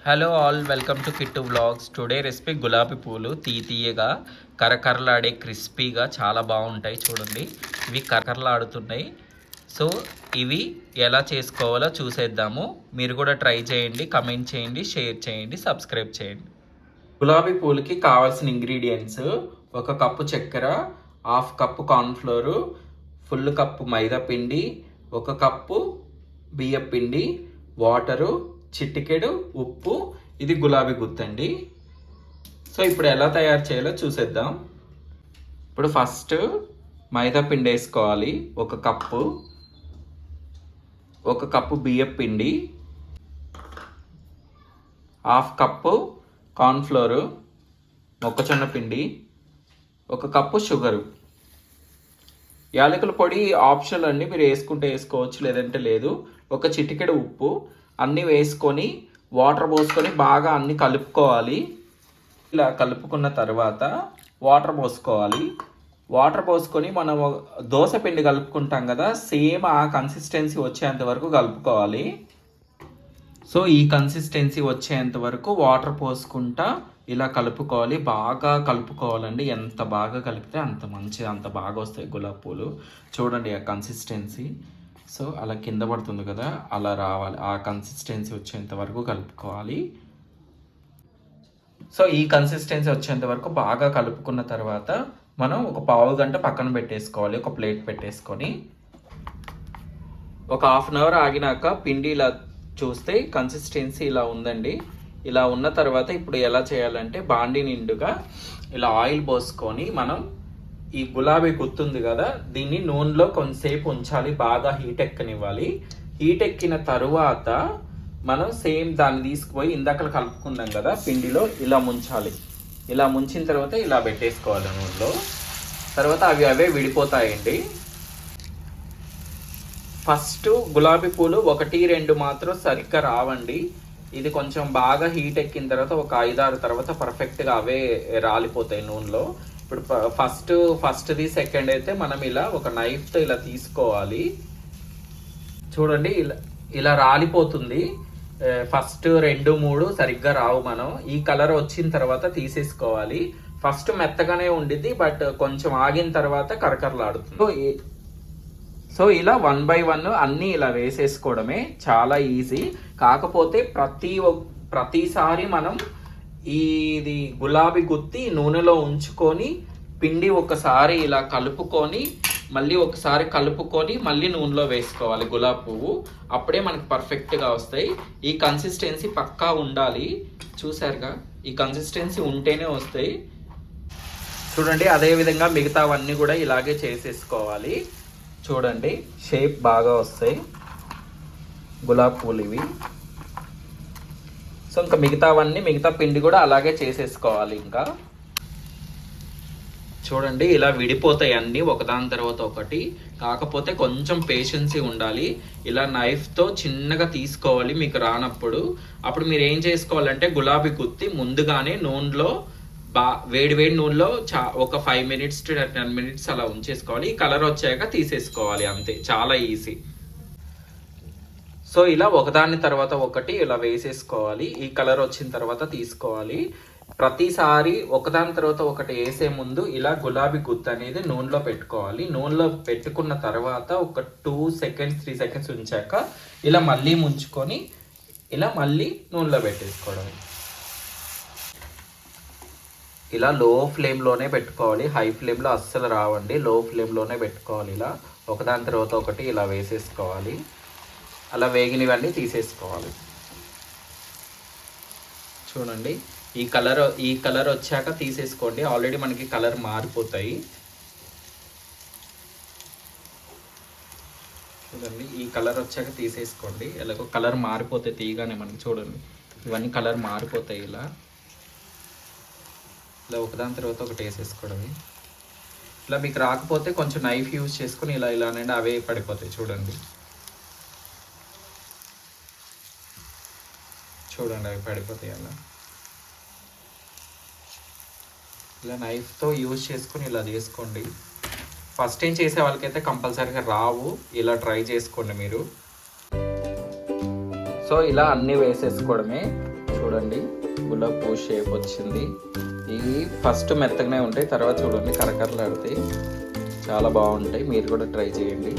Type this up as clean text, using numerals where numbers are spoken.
Hello all, welcome to Kittu vlogs. Today recipe గులాబీ పూలు తీయగా కరకరలాడే క్రిస్పీగా చాలా బాగుంటాయి. చూడండి, ఇవి కరకరలాడుతున్నాయి. సో ఇవి ఎలా చేసుకోవాలో చూసేద్దాము. మీరు కూడా ట్రై చేయండి, కమెంట్ చేయండి, షేర్ చేయండి, సబ్స్క్రైబ్ చేయండి. గులాబీ పూలకి కావాల్సిన ఇంగ్రీడియంట్స్: 1 కప్పు చక్కెర, 1/2 కప్పు కార్న్ఫ్లోరు, ఫుల్ కప్పు మైదా పిండి, 1 కప్పు బియ్యం పిండి, వాటరు, చిటికెడు ఉప్పు. ఇది గులాబీ గుత్తండి. సో ఇప్పుడు ఎలా తయారు చేయాలో చూసేద్దాం. ఇప్పుడు ఫస్ట్ మైదా పిండి వేసుకోవాలి. 1 కప్పు, 1 కప్పు బియ్యం పిండి, 1/2 కప్పు కార్న్ఫ్లోరు, మొక్కజొన్న పిండి, 1 కప్పు షుగరు. యాలకుల పొడి ఆప్షనల్ అండి, మీరు వేసుకుంటే వేసుకోవచ్చు, లేదంటే లేదు. 1 చిటికెడు ఉప్పు. అన్నీ వేసుకొని వాటర్ పోసుకొని బాగా అన్నీ కలుపుకోవాలి. ఇలా కలుపుకున్న తర్వాత వాటర్ పోసుకోవాలి. వాటర్ పోసుకొని మనం దోశ పిండి కలుపుకుంటాం కదా, సేమ్ ఆ కన్సిస్టెన్సీ వచ్చేంత వరకు కలుపుకోవాలి. సో ఈ కన్సిస్టెన్సీ వచ్చేంత వరకు వాటర్ పోసుకుంటా ఇలా కలుపుకోవాలి. బాగా కలుపుకోవాలండి. ఎంత బాగా కలిపితే అంత మంచిది, అంత బాగా వస్తాయి గులాబీ పూలు. చూడండి ఆ కన్సిస్టెన్సీ. సో అలా కింద పడుతుంది కదా, అలా రావాలి. ఆ కన్సిస్టెన్సీ వచ్చేంత వరకు కలుపుకోవాలి. సో ఈ కన్సిస్టెన్సీ వచ్చేంత వరకు బాగా కలుపుకున్న తర్వాత మనం ఒక పావు గంట పక్కన పెట్టేసుకోవాలి. ఒక ప్లేట్ పెట్టేసుకొని ఒక 1/2 అవర్ ఆగినాక పిండి ఇలా చూస్తే కన్సిస్టెన్సీ ఇలా ఉందండి. ఇలా ఉన్న తర్వాత ఇప్పుడు ఎలా చేయాలంటే, బాండి నిండుగా ఇలా ఆయిల్ పోసుకొని మనం ఈ గులాబీ గుత్తుంది కదా, దీన్ని నూనెలో కొంతసేపు ఉంచాలి. బాగా హీట్ ఎక్కనివ్వాలి. హీట్ ఎక్కిన తరువాత మనం సేమ్ దాన్ని తీసుకుపోయి ఇందాక కలుపుకున్నాం కదా పిండిలో ఇలా ముంచాలి. ఇలా ముంచిన తర్వాత ఇలా పెట్టేసుకోవాలి నూనెలో. తర్వాత అవి అవే విడిపోతాయండి. ఫస్ట్ గులాబీ పూలు 1-2 మాత్రం సరిగ్గా రావండి. ఇది కొంచెం బాగా హీట్ ఎక్కిన తర్వాత ఒక 5-6 తర్వాత పర్ఫెక్ట్గా అవే రాలిపోతాయి నూనెలో. ఇప్పుడు ఫస్ట్ది సెకండ్ అయితే మనం ఇలా ఒక నైఫ్తో ఇలా తీసుకోవాలి. చూడండి, ఇలా రాలిపోతుంది. ఫస్ట్ 2, 3 సరిగ్గా రావు. మనం ఈ కలర్ వచ్చిన తర్వాత తీసేసుకోవాలి. ఫస్ట్ మెత్తగానే ఉండిద్ది, బట్ కొంచెం ఆగిన తర్వాత కరకరలాడుతుంది. సో ఇలా 1 by 1 అన్నీ ఇలా వేసేసుకోవడమే, చాలా ఈజీ. కాకపోతే ప్రతిసారి మనం ఇది గులాబీ గుత్తి నూనెలో ఉంచుకొని పిండి ఒకసారి ఇలా కలుపుకొని మళ్ళీ ఒకసారి కలుపుకొని మళ్ళీ నూనెలో వేసుకోవాలి గులాబీ పువ్వు. అప్పుడే మనకి పర్ఫెక్ట్గా వస్తాయి. ఈ కన్సిస్టెన్సీ పక్కా ఉండాలి. చూసారుగా, ఈ కన్సిస్టెన్సీ ఉంటేనే వస్తాయి. చూడండి, అదేవిధంగా మిగతావన్నీ కూడా ఇలాగే చేసేసుకోవాలి. చూడండి, షేప్ బాగా వస్తాయి గులాబీ పూలు ఇవి. సో ఇంకా మిగతా పిండి కూడా అలాగే చేసేసుకోవాలి. ఇంకా చూడండి, ఇలా విడిపోతాయి అన్నీ ఒకదాని తర్వాత ఒకటి. కాకపోతే కొంచెం పేషెన్సీ ఉండాలి. ఇలా నైఫ్తో చిన్నగా తీసుకోవాలి మీకు రానప్పుడు. అప్పుడు మీరు ఏం చేసుకోవాలంటే, గులాబీ గుత్తి ముందుగానే నూనెలో వేడి నూనెలో ఒక 5 minutes to 10 minutes అలా ఉంచేసుకోవాలి. ఈ కలర్ వచ్చాక తీసేసుకోవాలి, అంతే. చాలా ఈజీ. సో ఇలా ఒకదాని తర్వాత ఒకటి ఇలా వేసేసుకోవాలి. ఈ కలర్ వచ్చిన తర్వాత తీసుకోవాలి. ప్రతిసారి ఒకదాని తర్వాత ఒకటి వేసే ముందు ఇలా గులాబీ గుత్తి అనేది నూనెలో పెట్టుకోవాలి. నూనెలో పెట్టుకున్న తర్వాత ఒక 2 seconds 3 seconds ఉంచాక ఇలా మళ్ళీ ముంచుకొని ఇలా మళ్ళీ నూనెలో పెట్టేసుకోవడం. ఇలా లో ఫ్లేమ్లోనే పెట్టుకోవాలి. హై ఫ్లేమ్లో అస్సలు రావండి. లో ఫ్లేమ్లోనే పెట్టుకోవాలి. ఇలా ఒకదాని తర్వాత ఒకటి ఇలా వేసేసుకోవాలి. అలా వేగినవన్నీ తీసేసుకోవాలి. చూడండి, ఈ కలర్ వచ్చాక తీసేసుకోండి. ఆల్రెడీ మనకి కలర్ మారిపోతాయి. చూడండి, ఈ కలర్ వచ్చాక తీసేసుకోండి. ఎలాగో కలర్ మారిపోతాయి తీయగానే మనకి. చూడండి, ఇవన్నీ కలర్ మారిపోతాయి. ఇలా ఒకదాని తర్వాత ఒకటి వేసేసుకోవడమే. ఇలా మీకు రాకపోతే కొంచెం నైఫ్ యూజ్ చేసుకొని ఇలానండి అవే పడిపోతాయి. చూడండి అవి పడిపోతాయి. ఇలా నైఫ్తో యూజ్ చేసుకొని ఇలా చేసుకోండి. ఫస్ట్ టైం చేసే వాళ్ళకైతే కంపల్సరీగా రావు. ఇలా ట్రై చేసుకోండి మీరు. సో ఇలా అన్నీ వేసేసుకోవడమే. చూడండి గులాబీ పువ్వు షేప్ వచ్చింది. ఇవి ఫస్ట్ మెత్తగానే ఉంటాయి, తర్వాత చూడండి కరకరలాడతాయి, చాలా బాగుంటాయి. మీరు కూడా ట్రై చేయండి.